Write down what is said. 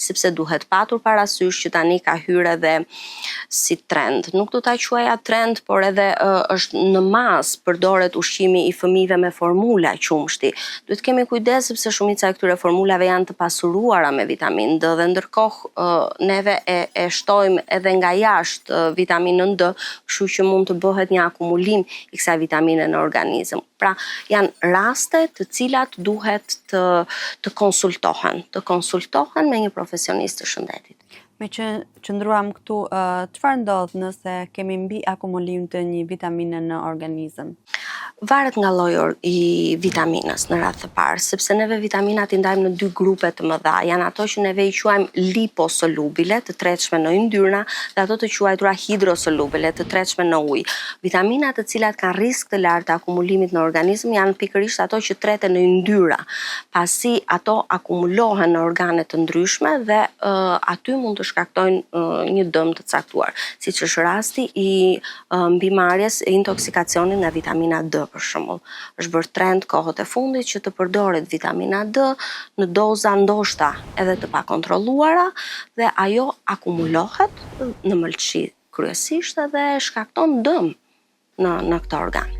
sepse duhet patur parasysh që tani ka hyrë edhe si trend. Nuk do ta quaja trend, por edhe është në masë përdoret ushqimi i fëmijëve me formula qumshti. Duhet kemi kujdes sepse shumica e këtyre formulave janë të pasuruara me vitaminë D dhe ndërkohë neve e shtojmë edhe nga jashtë vitaminën D, kështu që mund të bëhet një akumulim i kësaj vitamine në organizëm. Pra, janë raste të cilat duhet të konsultohen me një profesionist të shëndetit. Me që qëndruam këtu, çfarë ndodh nëse kemi mbi akumulim të një vitamine në organizëm? Varet nga lloji i vitaminës në radhë të parë, sepse neve vitaminat i ndajmë në dy grupe të mëdha. Janë ato që neve i quajmë liposolubile, të tretshme në yndyrna, dhe ato të quajtura hidrosolubile, të tretshme në ujë. Vitaminat të cilat kanë risk të lartë të akumulimit në organizëm janë pikërisht ato që treten në yndyra, pasi ato akumulohen në organe të ndryshme dhe aty mund të shkaktojnë një dëm të caktuar, siç është rasti i mbimarrjes e intoksikacionit nga vitamina D. Për shembull, është bërë trend kohët e fundit që të përdoret vitamina D në doza ndoshta edhe të pakontrolluara dhe ajo akumulohet në mëlçi kryesisht edhe shkakton dëm në këtë organ.